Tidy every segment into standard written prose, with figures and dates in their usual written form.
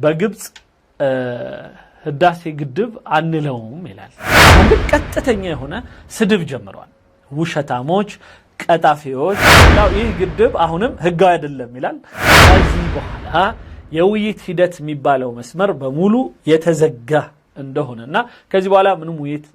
በግብጽ ህዳሴ ግድብ አንለውም ይላል። አንድ ቀጥተኛ የሆነ ስድብ ጀምሯል። ውሸታሞች ቀጣፊዎች ያው ይህ ግድብ አሁንም ህጋዊ አይደለም ይላል። ከዚህ በኋላ የውይይት ሂደት የሚባለው መስመር በሙሉ የተዘጋ እንደሆነና ከዚህ በኋላ ምንም ውይይት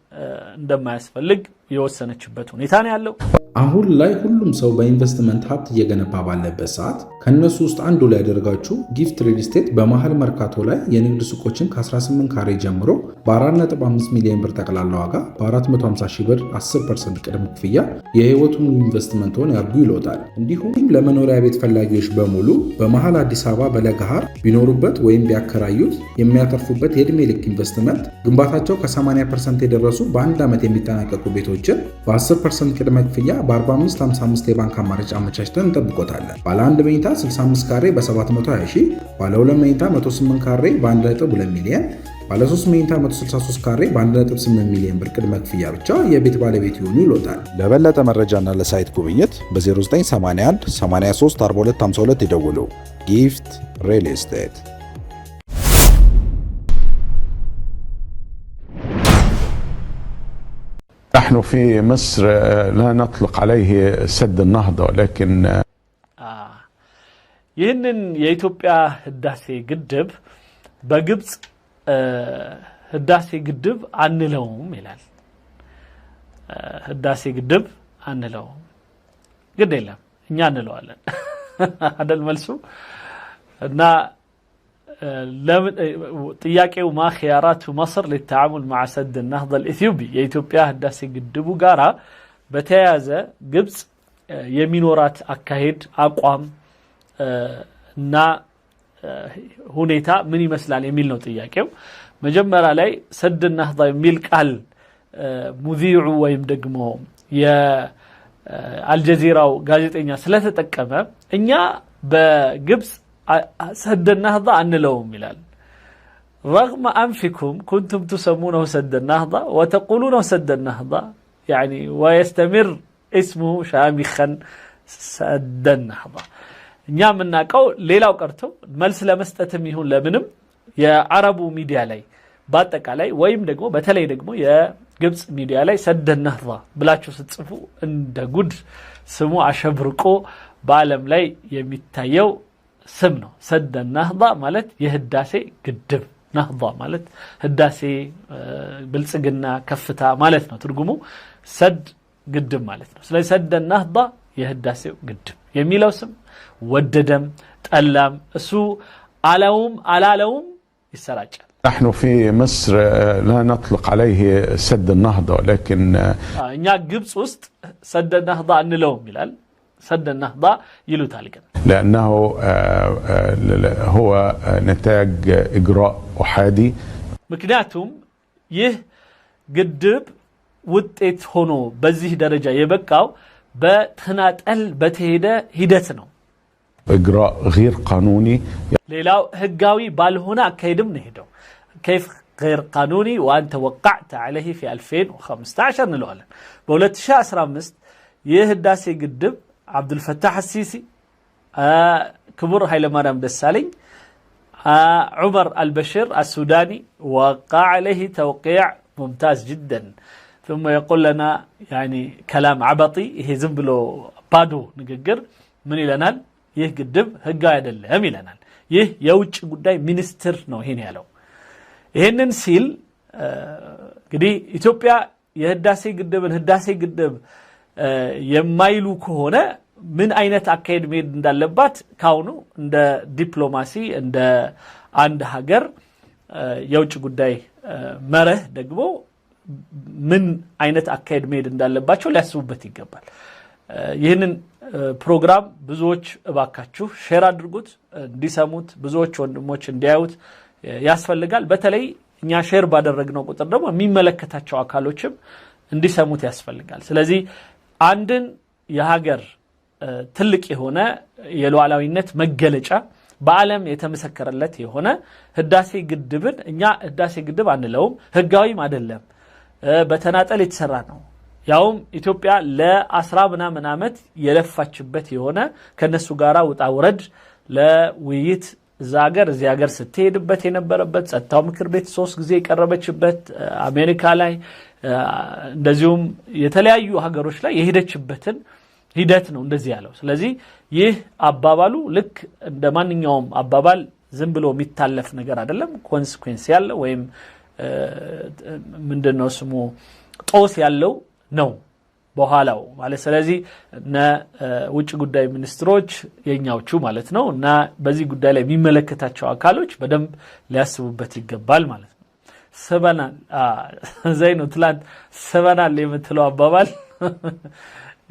እንደማያስፈልግ የወሰነችበት ሁኔታ ነው ያለው። አሁን ላይ ሁሉም ሰው በኢንቨስትመንት ሀብት እየገነባ ባለበት ሰዓት ከነሱ ውስጥ አንዱ ላይ ያደርጋችሁ ጊፍት ሪል ስቴት በመሃል መርካቶ ላይ የንግድ ሱቆችን ከ18 ካሬ ጀምሮ በ4.5 ሚሊዮን ብር ጠቅላላ ዋጋ በ450 ሺህ ብር 10% ቅድመ ክፍያ የህይወቱን ኢንቨስትመንትን ያርጉ ይሎታል። እንዲሁም ለመኖሪያ ቤት ፈላጊዎች በሙሉ በመሃል አዲስ አበባ በለገሃር ቢኖሩበት ወይም ቢያከራዩት የሚያተርፉበት የዕድሜ ልክ ኢንቨስትመንት ግንባታቸው ከ80% የደረሱ በአንድ ዓመት የሚጠናቀቁ ቤቶችን በ10% ቅድመ ክፍያ በ4555 የባንክ አማራጭ አመቻችተን እንጠብቆታለን። ባለ 1 መኝታ 65 ካሬ በ720 ሺህ፣ ባለ 2 መኝታ 108 ካሬ በ1.2 ሚሊዮን፣ ባለ 3 መኝታ 163 ካሬ በ1.8 ሚሊዮን ብር ቅድመ ክፍያ ብቻ የቤት ባለቤት ይሆኑ ይሎታል። ለበለጠ መረጃና ለሳይት ጉብኝት በ0981 83 42 52 ይደውሉ። ጊፍት ሪል ስቴት። نحن في مصر لا نطلق عليه سد النهضة ولكن ይህንን የኢትዮጵያ ህዳሴ ግድብ በግብጽ ህዳሴ ግድብ አንለውም ይላል። ህዳሴ ግድብ አንለውም ግድ የለም እኛ እንለዋለን አይደል መልሱ። እና ጥያቄው ማ خيارات مصر للتعامل مع سد النهضة الإثيوبي የኢትዮጵያ ህዳሴ ግድቡ ጋራ በተያያዘ ግብጽ የሚኖራት አካሄድ አቋም እና ሁኔታ ምን ይመስላል የሚል ነው ጥያቄው። መጀመሪያ ላይ ሰድ النهضة የሚል ቃል ሙዚዑ ወይም ደግሞ የአልጀዚራው ጋዜጠኛ ስለተጠቀመ እኛ በግብጽ سد النهضة أنلوم ملال رغم أنفكم كنتم تسمونه سد النهضة وتقولونه سد النهضة يعني ويستمر اسمه شامخا سد النهضة نعم مناكو ليلا وقرتو ملس لمستتم يهون لمنم يا عربو ميديا لي باتك علي ويم دقمو بتلي دقمو يا قبس ميديا لي سد النهضة بلاتشو ستسفو اند قد سمو عشبركو بعلم لي يميتايو ስም ነው። ሰደ النهضة ማለት የህዳሴ ግድብ ነህضة ማለት ህዳሴ ብልጽግና ከፍታ ማለት ነው ትርጉሙ። ሰድ ግድብ ማለት ነው። ስለዚህ ሰደ النهضة የህዳሴው ግድብ የሚለው ስም ወደደም ጠላም እሱ አላውም አላለውም ይሰራጫል። نحن في مصر لا نطلق عليه سد النهضة ولكن እኛ ግብጽ ውስጥ ሰደ النهضة አንለውም ይላል። سد النهضة يلوتال لأنه هو نتاج إجراء أحادي مكنياتهم يه قدب ውጤት ሆኖ በዚህ ደረጃ የበቃው በተናጠል በተሄደ ሂደት ነው። إجراء غير قانوني ሌላው ህጋዊ ባልሆነ አካሄድም ነው ሄደው كيف غير قانوني وأنت وقعت عليه في 2015 እንለዋለን። በ2015 የህዳሴ ግድብ عبد الفتاح السيسي كبر هايلة مرام دسالين عمر البشير السوداني وقع عليه توقيع ممتاز جدا ثم يقول لنا يعني كلام عبطي هي زنبلو بادو نققر من إلانال يه قدب هقا يدلهم إلانال يه يوج قداي منستر نو هين يالو ይህንን ሲል እንግዲህ ኢትዮጵያ የህዳሴ ግድብን ህዳሴ ግድብ የማይሉ ከሆነ ምን አይነት አካሄድ መሄድ እንዳለባት ካውኑ እንደ ዲፕሎማሲ እንደ አንድ ሀገር የውጭ ጉዳይ መርህ ደግሞ ምን አይነት አካሄድ መሄድ እንዳለባቸው ሊያስቡበት ይገባል። ይህንን ፕሮግራም ብዙዎች እባካችሁ ሼር አድርጉት እንዲሰሙት ብዙዎች ወንድሞች እንዲያዩት ያስፈልጋል። በተለይ እኛ ሼር ባደረግነው ቁጥር ደግሞ የሚመለከታቸው አካሎችም እንዲሰሙት ያስፈልጋል። ስለዚህ አንድን የሀገር ትልቅ የሆነ የሉዓላዊነት መገለጫ በዓለም የተመሰከረለት የሆነ ህዳሴ ግድብን እኛ ህዳሴ ግድብ አንለውም፣ ህጋዊም አይደለም፣ በተናጠል የተሰራ ነው። ያውም ኢትዮጵያ ለ10 ምናምን ዓመት የለፋችበት የሆነ ከነሱ ጋራ ውጣ ውረድ ለውይይት እዛ ሀገር እዚህ ሀገር ስትሄድበት የነበረበት ጸጥታው ምክር ቤት 3 ጊዜ የቀረበችበት አሜሪካ ላይ እንደዚሁም የተለያዩ ሀገሮች ላይ የሄደችበትን ሂደት ነው እንደዚህ ያለው። ስለዚህ ይህ አባባሉ ልክ እንደማንኛውም አባባል ዝም ብሎ የሚታለፍ ነገር አይደለም። ኮንሲኩዌንስ ያለው ወይም ምንድነው ስሙ ጦስ ያለው ነው በኋላው ማለት። ስለዚህ ውጭ ጉዳይ ሚኒስትሮች የኛዎቹ ማለት ነው እና በዚህ ጉዳይ ላይ የሚመለከታቸው አካሎች በደንብ ሊያስቡበት ይገባል ማለት ነው። ሰበናል ዘይኑ ትላንት ሰበናል የምትለው አባባል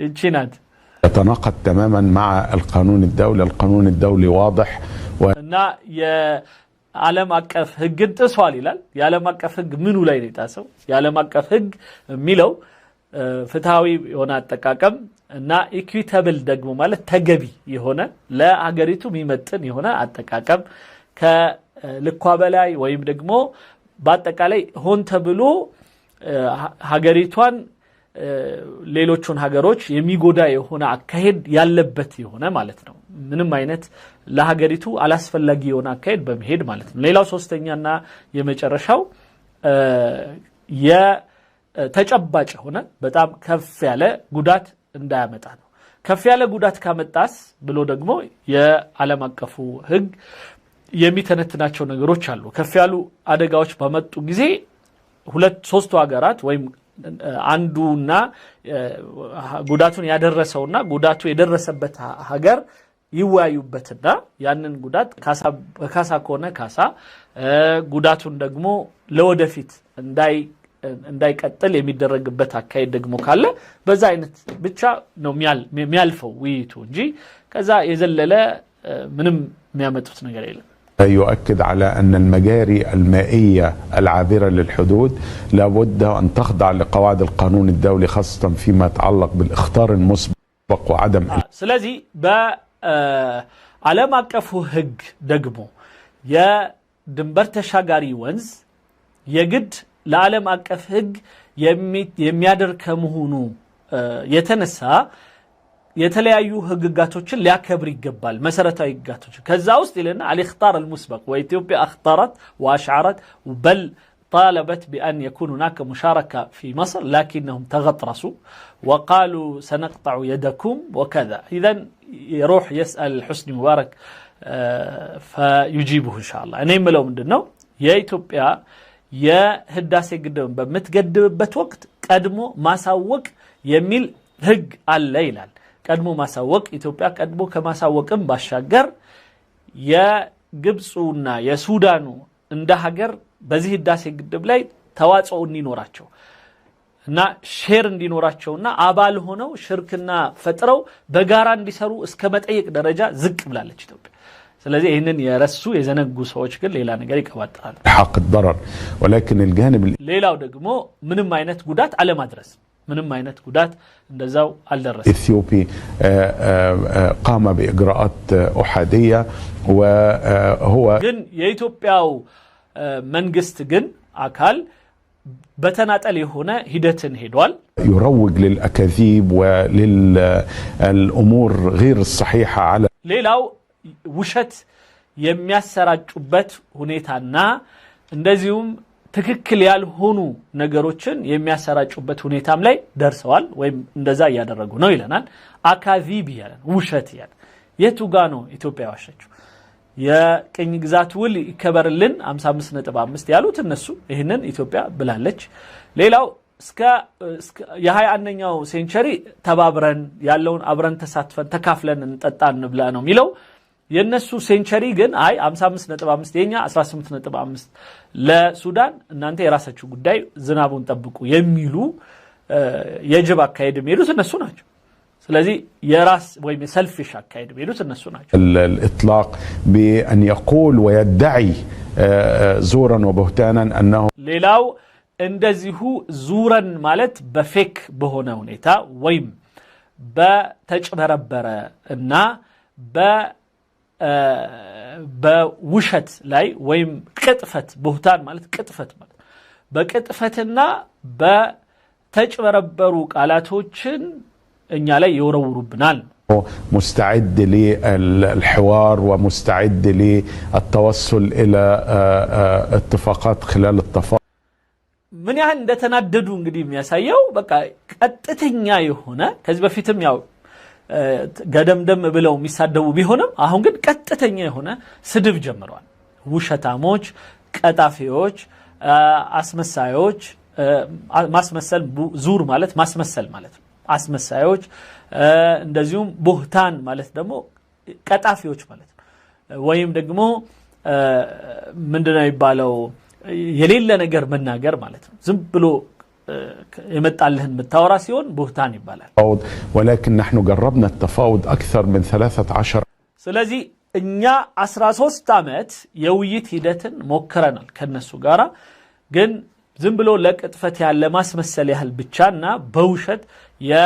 እቺ ናት። يتناقض تماما مع القانون الدولي واضح እና የዓለም አቀፍ ህግን ጥሷል ይላል። የዓለም አቀፍ ህግ ምኑ ላይ ነው የጣሰው? የዓለም አቀፍ ህግ የሚለው ፍትሃዊ የሆነ አጠቃቀም እና ኢኩዊታብል ደግሞ ማለት ተገቢ የሆነ ለሀገሪቱ የሚመጥን የሆነ አጠቃቀም ከልኳ በላይ ወይም ደግሞ በአጠቃላይ ሆን ተብሎ ሀገሪቷን ሌሎቹን ሀገሮች የሚጎዳ የሆነ አካሄድ ያለበት የሆነ ማለት ነው። ምንም አይነት ለሀገሪቱ አላስፈላጊ የሆነ አካሄድ በመሄድ ማለት ነው። ሌላው ሶስተኛና የመጨረሻው የተጨባጭ ሆነ በጣም ከፍ ያለ ጉዳት እንዳያመጣ ነው። ከፍ ያለ ጉዳት ካመጣስ ብሎ ደግሞ የዓለም አቀፉ ህግ የሚተነትናቸው ነገሮች አሉ። ከፍ ያሉ አደጋዎች በመጡ ጊዜ 2-3 ሀገራት ወይም አንዱና ጉዳቱን ያደረሰውና ጉዳቱ የደረሰበት ሀገር ይወያዩበትና ያንን ጉዳት ካሳ ከሆነ ካሳ ጉዳቱን ደግሞ ለወደፊት እንዳይቀጥል የሚደረግበት አካሄድ ደግሞ ካለ በዛ አይነት ብቻ ነው የሚያልፈው ውይይቱ እንጂ ከዛ የዘለለ ምንም የሚያመጡት ነገር የለም። يؤكد على أن المجاري المائية العابرة للحدود لابد أن تخضع لقواعد القانون الدولي خاصة فيما يتعلق بالإخطار المسبق وعدم سلازي بعلم أكفو هج دقمو يا دنبر تشاقاري ونز يجد لعلم أكف هج يميادر كمهونو يتنسى የተለያዩ ህግጋቶችን ሊያከብር ይገባል። መሰረታዊ ህግጋቶች ከዛ ውስጥ ይለና الاختار المسبق وإثيوبيا اختارت واشعرت بل طالبت بأن يكون هناك مشاركة في مصر لكنهم تغطرسوا وقالوا سنقطع يدكم وكذا. اذا يروح يسأل حسني مبارك فيجيبه ان شاء الله. انا يملو ምንድነው የኢትዮጵያ የህዳሴ ግድብን በመትገድብበት ወቅት ቀድሞ ማሳወቅ የሚል ህግ አለ ይላል። ቀድሞ ማሳወቅ ኢትዮጵያ ቀድሞ ከማሳወቅም ባሻገር የግብጽና የሱዳኑ እንደ ሀገር በዚህ ህዳሴ ግድብ ላይ ተዋጽኦ እንዲኖራቸው እና ሼር እንዲኖራቸውና አባል ሆነው ሽርክና ፈጥረው በጋራ እንዲሰሩ እስከ መጠየቅ ደረጃ ዝቅ ብላለች ኢትዮጵያ። ስለዚህ ይሄንን የረሱ የዘነጉ ሰዎች ግን ሌላ ነገር ይቀባጥራሉ። حق الضرر ولكن الجانب ሌላው ደግሞ ምንም አይነት ጉዳት አለማድረስ ምንም አይነት ጉዳት እንደዛው አልደረሰም። ኢትዮጵያ قام بإجراءات أحادية وهو ግን የኢትዮጵያው መንግስት ግን አካል በተናጠል የሆነ ሂደትን ሄዷል። يروج للأكاذيب وللأمور غير الصحيحة على ሌላው ውሸት የሚያሰራጩበት ሁኔታና እንደዚሁም ትክክል ያልሆኑ ነገሮችን የሚያሰራጩበት ሁኔታም ላይ ደርሰዋል ወይም እንደዛ ያደረጉ ነው ይለናል። አካዚብ ይላል ውሸት ይላል። የቱ ጋር ነው ኢትዮጵያ ዋሸችው? የቅኝ ግዛት ውል ይከበርልን 55.5 ያሉት እነሱ ይሄንን ኢትዮጵያ ብላለች። ሌላው እስከ የ21ኛው ሴንቸሪ ተባብረን ያለውን አብረን ተሳትፈን ተካፍለን እንጠጣ እንብላ ነው የሚለው። የነሱ ሴንቸሪ ግን አይ 55.5 የኛ 18.5 ለሱዳን እናንተ የራሳችሁ ጉዳይ ዝናቡን ጠብቁ የሚሉ የጅብ አካሄድ የሚሉት እነሱ ናቸው። ስለዚህ የራስ ወይም ሰልፊሽ አካሄድ የሚሉት እነሱ ናቸው። الإطلاق بأن يقول ويدعي زورا وبهتانا أنه ሌላው እንደዚሁ ዙረን ማለት በፌክ በሆነ ሁኔታ ወይም በተጭበረበረ እና በውሸት ላይ ወይም ቅጥፈት ቦታን ማለት ቅጥፈት ማለት በቅጥፈትና በተጭበረበሩ ቃላቶችን እኛ ላይ ይወረውሩብናል። مستعد للحوار ومستعد للتوصل إلى اتفاقات خلال التفاوض. من ያህል እንደተናደዱ እንግዲህ የሚያሳየው በቃ ቀጥተኛ የሆነ ከዚህ በፊትም ያው ገደምደም ብለው የሚሳደቡ ቢሆንም አሁን ግን ቀጥተኛ የሆነ ስድብ ጀምረዋል። ውሸታሞች፣ ቀጣፊዎች፣ አስመሳዮች ማስመሰል ዙር ማለት ማስመሰል ማለት ነው። አስመሳዮች እንደዚሁም ቡህታን ማለት ደግሞ ቀጣፊዎች ማለት ነው። ወይም ደግሞ ምንድነው የሚባለው የሌለ ነገር መናገር ማለት ነው። ዝም ብሎ يمتعلهن متاورا سيون بهتان يبالال. ولكن نحن جربنا التفاوض أكثر من 13. سلازي إنيا 13 عامات يويت هيدتن موكرنال كنسو غارا جن زنبلو لك اتفتي على ما اسمسل يهل بتشانا بوشت يا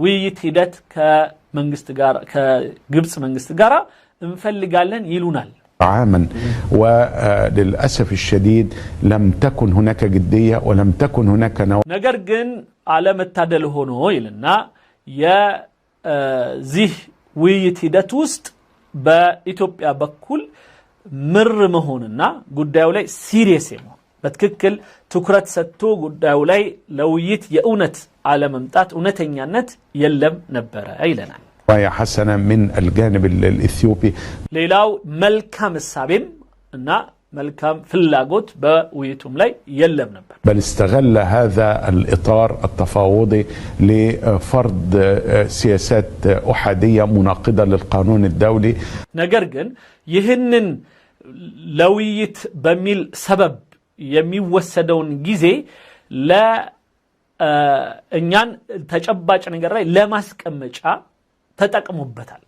ويت هيدت كمنجست غارا كجبس منجست غارا انفلقالن يلونال عاما وللأسف الشديد لم تكن هناك جدية ولم تكن هناك نجر جن على متعدل هونو يلنا يا زيه ويت هيدت وست بإثيوبيا بكل مر مهوننا قداو لي سيريس يمون بتككل تكرت ستو قداو لي لويت يأونت على ممتات ونتنيانت يلم نبرا أيلنا ويا حسنا من الجانب الإثيوبي ليلاو ملكام السابم إننا ملكام فلاغوت بويتهم لي يلم نبر بل استغل هذا الإطار التفاوضي لفرض سياسات أحادية مناقضة للقانون الدولي. نجرجن يهنن لويت بميل سبب يميوسدون جيزي لا إنيان تجبّاج نجرّي لا ماسك أمجا ተጠቅሙበታል።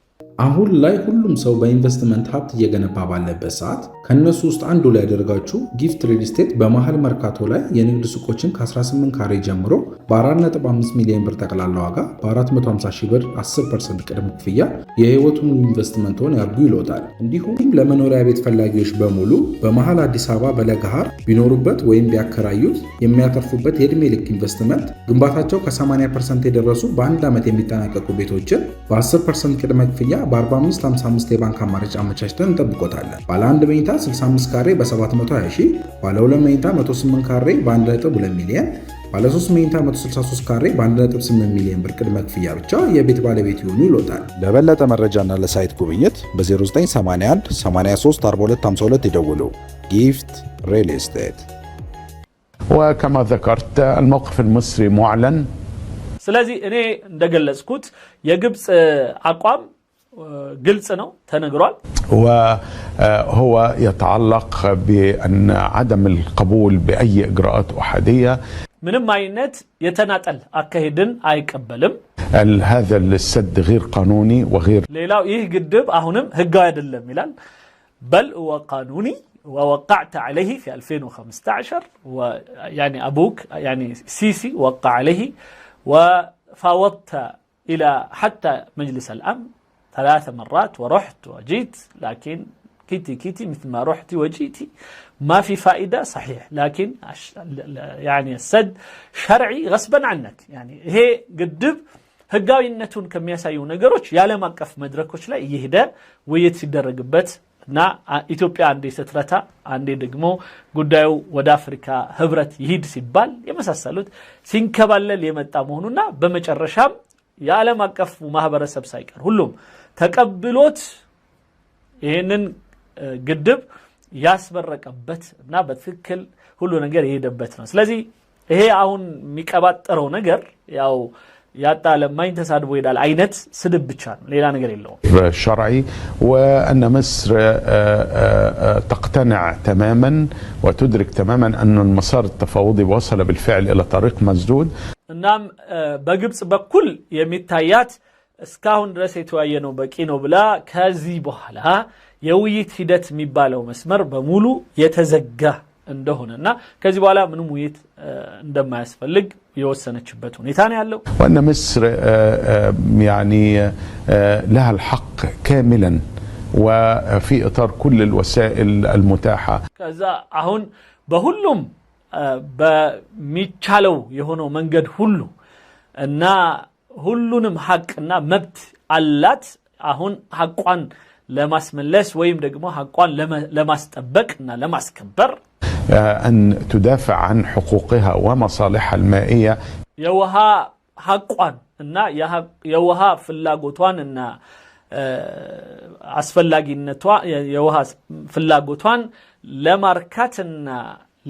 አሁን ላይ ሁሉም ሰው በኢንቨስትመንት ሀብት እየገነባ ባለበት ሰዓት ከነሱ ውስጥ አንዱ ላይ ያደርጋችሁ ጊፍት ሪል ስቴት በመሃል መርካቶ ላይ የንግድ ሱቆችን ከ18 ካሬ ጀምሮ በ4.5 ሚሊዮን ብር ጠቅላላ ዋጋ በ450 ሺህ ብር 10% ቅድመ ክፍያ የህይወቱን ኢንቨስትመንቶን ያርጉ ይሎታል። እንዲሁም ለመኖሪያ ቤት ፈላጊዎች በሙሉ በመሃል አዲስ አበባ በለገሃር ቢኖሩበት ወይም ቢያከራዩት የሚያተርፉበት የዕድሜ ልክ ኢንቨስትመንት ግንባታቸው ከ80% የደረሱ በአንድ ዓመት የሚጠናቀቁ ቤቶችን በ10% ቅድመ ክፍያ በ4555 የባንክ አማራጭ አመቻችተን እንጠብቆታለን። ባለ 1 መኝታ 65 ካሬ በ720 ሺህ፣ ባለ 2 መኝታ 108 ካሬ በ1.2 ሚሊዮን፣ ባለ 3 መኝታ 163 ካሬ በ1.8 ሚሊዮን ብር ቅድመ ክፍያ ብቻ የቤት ባለቤት ይሆኑ ይሎታል። ለበለጠ መረጃና ለሳይት ጉብኝት በ0981 83 42 52 ይደውሉ። ጊፍት ሪል ስቴት። وكما ذكرت الموقف المصري معلن. ስለዚህ እኔ እንደገለጽኩት የግብጽ አቋም ግልጽ ነው ተነግሯል። وهو يتعلق بأن عدم القبول بأي إجراءات أحادية ምንም አይነት የተናጠል አካሄድን አይቀበልም። هذا السد غير قانوني وغير ሌላው ይህ ግድብ አሁንም ህጋዊ አይደለም ይላል። بل هو قانوني ووقعت عليه في 2015 ويعني أبوك يعني سيسي وقع عليه وفاوضت إلى حتى مجلس الأمن 3 مرات ورحت وجيت لكن كيتي مثل ما رحتي وجيتي ما في فائدة صحيح لكن يعني السد شرعي غصبا عنك يعني هي قدب ህጋዊነቱን ከሚያሳዩ ነገሮች ያለም አቀፍ መድረኮች ላይ ይሄደ ውይይት ሲደረግበት እና ኢትዮጵያ አንዴ ስትረታ አንዴ ደግሞ ጉዳዩ ወደ አፍሪካ ህብረት ይሂድ ሲባል የመሳሰሉት ሲንከባለል የመጣ መሆኑና በመጨረሻም የዓለም አቀፍ ማህበረሰብ ሳይቀር ሁሉም ተቀብሎት ይሄንን ግድብ ያስበረቀበት እና በትክክል ሁሉ ነገር የሄደበት ነው። ስለዚህ ይሄ አሁን የሚቀባጠረው ነገር ያው ያጣ ለማኝ ተሳድቦ ይዳል አይነት ስድብ ብቻ ነው፣ ሌላ ነገር የለውም። شرعي وأن مصر تقتنع تماما وتدرك تماما أن المسار التفاوضي وصل بالفعل إلى طريق مسدود. እናም በግብጽ በኩል የሚታያት እስካሁን ድረስ የተወያየነው በቂ ነው ብላ ከዚህ በኋላ የውይይት ሂደት የሚባለው መስመር በሙሉ የተዘጋ እንደሆነና ከዚህ በኋላ ምንም ውይይት እንደማያስፈልግ የወሰነችበት ሁኔታ ነው ያለው። وأن مصر يعني لها الحق كاملا وفي إطار كل الوسائل المتاحة. ከዛ አሁን በሁሉም በሚቻለው የሆነው መንገድ ሁሉ እና ሁሉንም ሐቅና መብት አላት አሁን ሐቋን ለማስመለስ ወይም ደግሞ ሐቋን ለማስጠበቅና ለማስከበር أن تدافع عن حقوقها ومصالحها المائية የውሃ ሐቋን እና የውሃ ፍላጎቷንና አስፈላጊነቷ የውሃ ፍላጎቷን ለማርካትና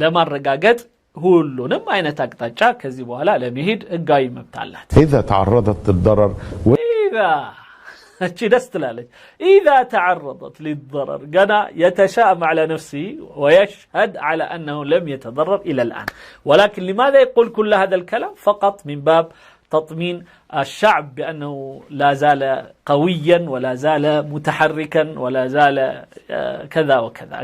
ለማረጋገጥ ሁሉንም አይነት አቅጣጫ ከዚህ በኋላ ለመሄድ ህጋዊ መብት አላት إذا تعرضت للضرر إذا تعرضت للضرر قنا يتشائم على نفسه ويشهد على أنه لم يتضرر إلى الآن ولكن لماذا يقول كل هذا الكلام فقط من باب تطمين الشعب بأنه لا زال قويا ولا زال متحركا ولا زال كذا وكذا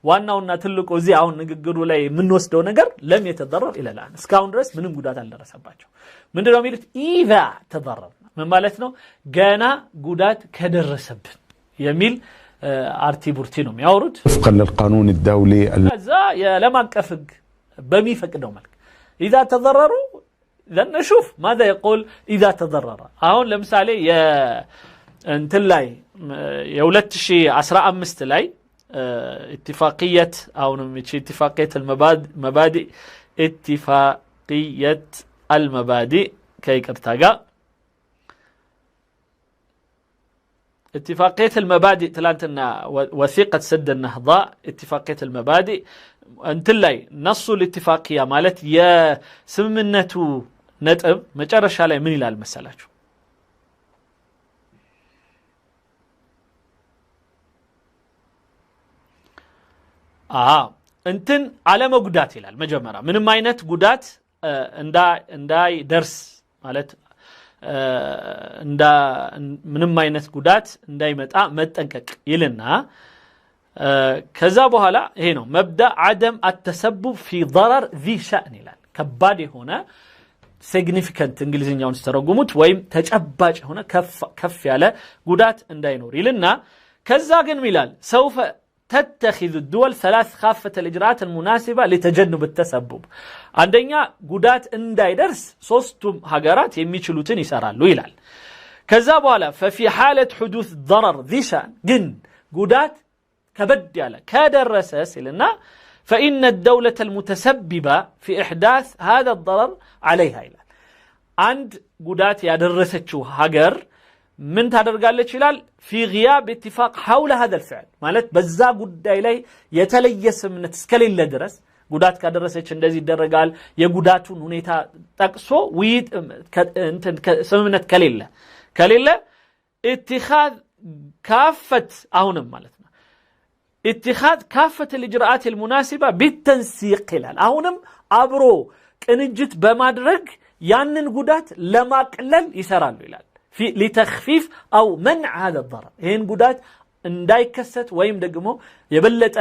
وأنه نتلق وزيعون نقروا لي من وسده نقر لم يتضرر إلى الآن اسكاون درس من قدات على رسباته من دون إذا تضرر من مالتنا جانا قدات كدرسبن يميل ارتي بورتينوم يورد وفقا للقانون الدولي يا لما كفق بمي فقدوا ملك إذا تضرروا لن نشوف ماذا يقول إذا تضرر هون لمثالي يا انتلاي يا ولتشي 15 لاي اتفاقية أو نمشي اتفاقية المبادئ اتفاقية المبادئ كي كرتاقا اتفاقية المبادئ تلانتنا وثيقة سد النهضة اتفاقية المبادئ انتلاي نص الاتفاقية مالت يا سمنتو نتب مجرش علي من إلى المسألة انتن على ما قدات إلى المجمرة من ما ينت قدات انداي درس مالت ምንም አይነት ጉዳት እንዳይመጣ መጠንቀቅ ይልና ከዛ በኋላ ይሄ ነው مبدا عدم التسبب في ضرر ذي شأن ይላል ከባድ የሆነ significant እንግሊዝኛውን ሲተረጉሙት ወይም ተጨባጭ የሆነ ከፍ ያለ ጉዳት እንዳይኖር ይልና ከዛ ግን ይላል سوف تتخذ الدول ثلاث خافة الإجراءات المناسبة لتجنب التسبب عندنا قدات اندايدرس سوستم هاجرات يميشلوتين يسارالو يلال كذا بوالا ففي حالة حدوث ضرر ذي شأن جن قدات كبد يالا كادرسس لنا فإن الدولة المتسببة في إحداث هذا الضرر عليها يلال عند قدات يادرستشو هاجر من تدرجالك يلال في غياب اتفاق حول هذا الفعل مالت بزا قداي لي يتليس من تسكلين لدرس قدات كدرسች እንደዚህ ይደረጋል የጉዳቱን ሁኔታ ጠቅሶ ውይይት እንትን ስምምነት ከሌለ اتخاذ كافة አሁንም ማለት ነው اتخاذ كافة الإجراءات المناسبة بالتنسيق ይላል አሁንም አብሮ ቅንጅት በማድረግ ያንን ጉዳት ለማቅለል ይሰራሉ ይላል في لتخفيف أو منع هذا الضرر هين قدات انداي كست ويم دقمو يبلت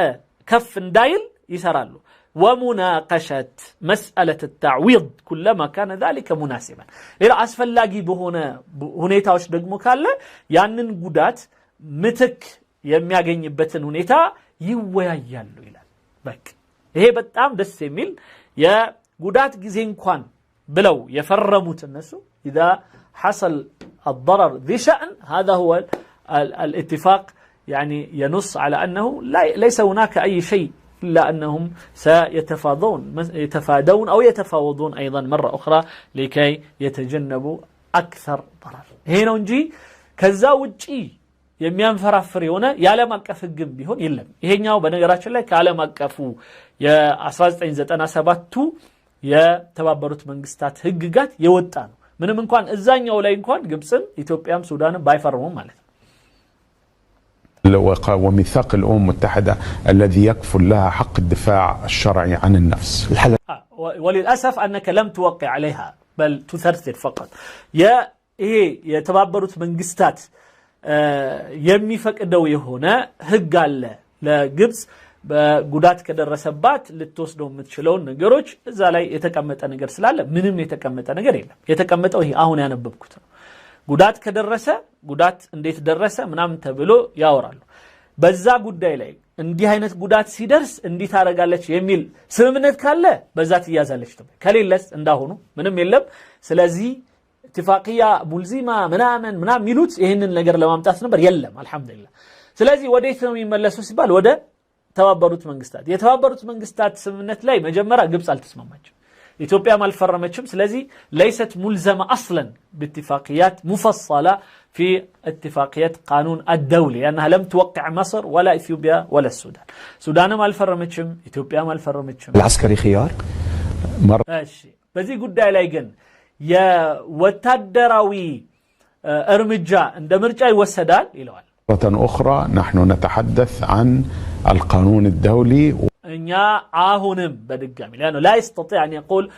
كف اندايل يسرالو ومناقشة مسألة التعويض كلما كان ذلك مناسبا إلى أسفل لاقي هنيتا وش دقمو كالا يانن قدات متك يمياغن يبتن هنيتا يويايالو إلى بك هي بتام دس يميل يا قدات جزين كوان بلو يفرموت النسو إذا حصل الضرر ذي شأن هذا هو الاتفاق يعني ينص على أنه ليس هناك أي شيء إلا أنهم سيتفادون أو يتفاوضون أيضا مرة أخرى لكي يتجنبوا أكثر ضرر هنا نجي كزاوجي يميان فرافريونا يعلم أكفق بيهون يلم هنا وبنقرأش لك يعلم أكفو يا أساس إنزتنا سباتو يا تبابرت منقستات هققات يوتانو ምንም እንኳን እዛኛው ላይ እንኳን ግብጽን ኢትዮጵያም ሱዳንም ባይፈርሙም ማለት وميثاق الأمم المتحدة الذي يكفل لها حق الدفاع الشرعي عن النفس وللأسف أنك لم توقع عليها بل تثرثر فقط يا يتبابرت منقستات የሚፈቅደው የሆነ ህግ አለ ለግብጽ በጉዳት ከደረሰባት ልትወስደው የምትችለው ነገሮች እዛ ላይ የተቀመጠ ነገር ስላለ ምንም የተቀመጠ ነገር የለም የተቀመጠው ይሄ አሁን ያነበብኩት ነው ጉዳት ከደረሰ ጉዳት እንዴት ደረሰ ምናምን ተብሎ ያወራሉ በዛ ጉዳይ ላይ እንዲህ አይነት ጉዳት ሲደርስ እንዲህ ታረጋለች የሚል ስምምነት ካለ በዛ ትያዛለች ከሌለስ እንዳሆኑ ምንም የለም ስለዚህ اتفاقية ملزمة منامن ميلوت إهن النجر لما امتاث نبر يلم الحمد لله سلازي وديتهم يملسوا سبال وده تبابروت منجستات يتبابروت منجستات سمنت لاي مجمرة قبص على تسممج إثيوبيا ما الفرمتشم سلازي ليست ملزمة أصلا باتفاقيات مفصلة في اتفاقيات قانون الدولي لأنها لم توقع مصر ولا إثيوبيا ولا السودان ما الفرمتشم إثيوبيا ما الفرمتشم العسكري خيار ماشي بزي قد لايقن يا وتدراوي ارمجا عند مرجع يوسدال إلوال مرة أخرى نحن نتحدث عن القانون الدولي إنيا عاهنم بدقامي لأنه لا يستطيع أن يقول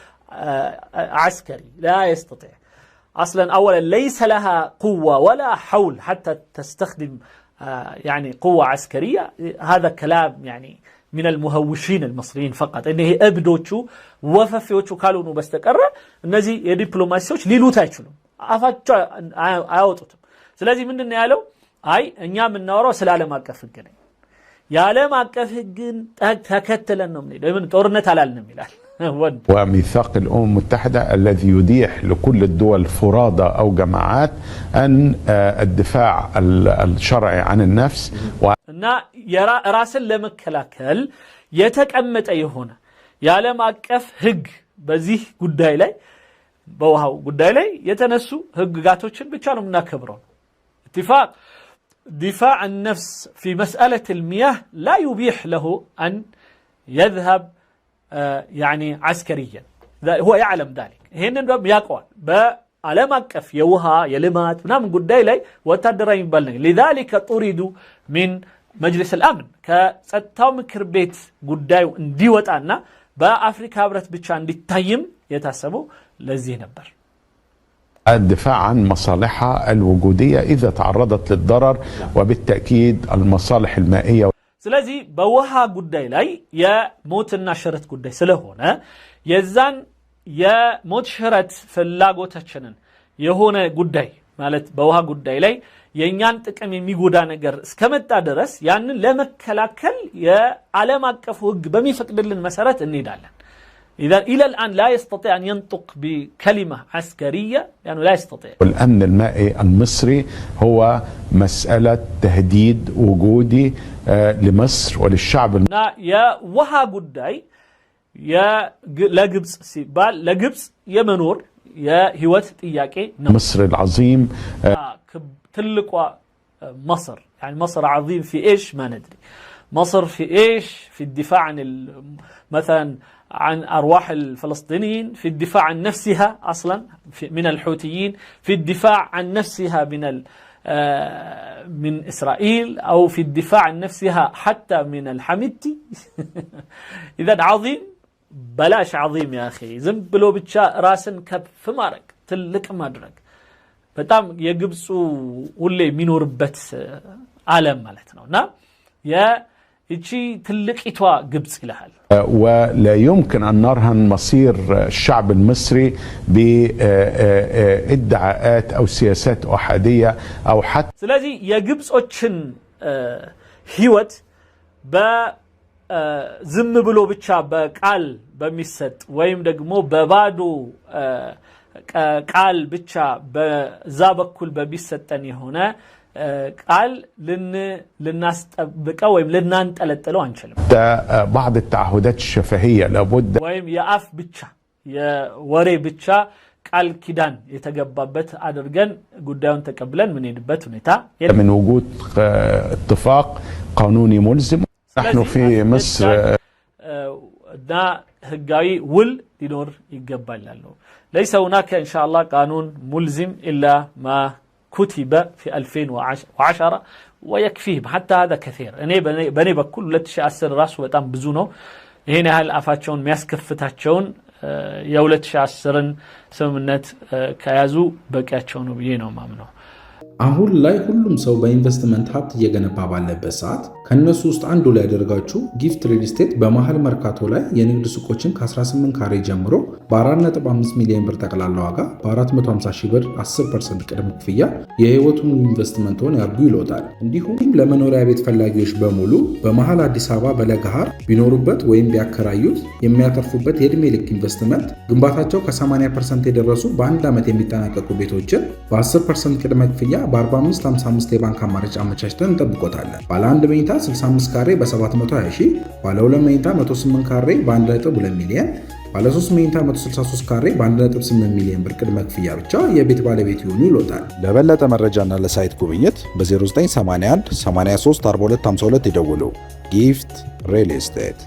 عسكري لا يستطيع أصلا أولا ليس لها قوة ولا حول حتى تستخدم يعني قوة عسكرية هذا كلام يعني من المهوشين المصريين فقط إنه أبدوشو وففيوشو كالونو بستقرر النزي يدبلوماسيوش ليلوتا يشلون أفاتشو آوتوتم سلازي من النيالو أي إنيا من نورو سلالة ما كفقنا يعلم أكفجن تكتلن نمني لمن تورنت على النميلال وميثاق الأمم المتحدة الذي يتيح لكل الدول فرادى أو جماعات أن الدفاع الشرعي عن النفس نا يرى راسل لمكلاكل يتكأمت أي هنا يعلم أكف هج بزيه قداي لي بوهاو قداي لي يتنسو هج قاتوشن بيشانو منا كبرون اتفاق دفاع النفس في مسألة المياه لا يبيح له أن يذهب يعني عسكريا هو يعلم ذلك هنا يقول بعلم أكف يوها يلمات ونام قداي لي وتدرين بلن لذلك طردوا من مجلس الأمن كستاو مكربيت قداي انديوت أنا بأفريكا هبرت بيتشان للتايم يتحسبوا لذي نبر الدفاع عن مصالحها الوجودية إذا تعرضت للضرر وبالتأكيد المصالح المائية سلازي بوها قداي لاي يا موت الناشرت قداي سلهونا يزان يا موت شرت فلاغو تشنن يهونا قداي مالت بوها قداي لاي የኛን ጥቅም የሚጎዳ ነገር እስከመጣ ድረስ ያንን ለመከላከል የዓለም አቀፍ ህግ በሚፈቅድልን መሰረት እንሄዳለን إذا إلى الآن لا يستطيع أن ينطق بكلمة عسكرية يعني لا يستطيع الأمن المائي المصري هو مسألة تهديد وجودي لمصر وللشعب يا وها قداي يا لجبس سيبال لجبس يمنور يا هوات إياكي مصر العظيم تلقوا مصر يعني مصر عظيم في إيش ما ندري مصر في إيش في الدفاع عن مثلا عن أرواح الفلسطينيين في الدفاع عن نفسها أصلا من الحوثيين في الدفاع عن نفسها من إسرائيل أو في الدفاع عن نفسها حتى من الحميدتي إذا عظيم بلاش عظيم يا أخي زنبلو بتشا راسن كب في مارك تلك مدرك በጣም የግብፁ ሁሌ የሚኖርበት ዓለም ማለት ነውና እቺ ትልቂቷ ግብጽ ይላል ولا يمكن أن نرهن مصير الشعب المصري بادعاءات أو سياسات أحادية أو حتى ስለዚህ የግብጾችን ህይወት በዝም ብሎ ብቻ በቃል በሚሰጥ ወይም ደግሞ በባዶ ቃል ብቻ በዛ በኩል በሚሰጠን የሆነ ቃል ልናስጠብቀው ወይም ልናንጠለጥለው አንችልም بعض التعهدات الشفهية لابد ወይም የአፍ ብቻ የወሬ ብቻ ቃል ኪዳን የተገባበት አድርገን ጉዳዩን ተቀብለን ምን ሄድበት ሁኔታ من وجود اتفاق قانوني ملزم نحن في مصر دا ህጋዊ ውል ሊኖር ይገባል ነው ليس هناك إن شاء الله قانون ملزم إلا ما كتب في 2010 ويكفيهم حتى هذا كثير أنا بني بكل 2010 راس وتام بزونه هنا هالأفاتشون مياسكفتاتشون يا 2010 سمنت كيازو بكاتشون وبينهم أمنه አሁን ላይ ሁሉም ሰው በኢንቨስትመንት ሀብት እየገነባ ባለበት ሰዓት ከነሱ ውስጥ አንዱ ላይ ያደርጋችሁ ጊፍት ሪል ስቴት በመሃል መርካቶ ላይ የንግድ ሱቆችን ከ18 ካሬ ጀምሮ በ4.5 ሚሊዮን ብር ጠቅላላ ዋጋ በ450 ሺህ ብር 10% ቅድመ ክፍያ የህይወቱን ኢንቨስትመንቶን ያርጉ ይሎታል። እንዲሁም ለመኖሪያ ቤት ፈላጊዎች በሙሉ በመሃል አዲስ አበባ በለገሃር ቢኖሩበት ወይም ቢያከራዩት የሚያተርፉበት የዕድሜ ልክ ኢንቨስትመንት ግንባታቸው ከ80% የደረሱ በአንድ ዓመት የሚጠናቀቁ ቤቶችን በ10% ቅድመ ክፍያ በ4555 የባንክ አማራጭ አመቻችተን እንጠብቆታለን። ባለ 1 መኝታ 65 ካሬ በ720 ሺህ፣ ባለ 2 መኝታ 108 ካሬ በ1.2 ሚሊዮን፣ ባለ 3 መኝታ 163 ካሬ በ1.8 ሚሊዮን ብር ቅድመ ክፍያ ብቻ የቤት ባለቤት ይሆኑ ይሎታል። ለበለጠ መረጃና ለሳይት ጉብኝት በ0981 83 42 52 ይደውሉ። ጊፍት ሪል ስቴት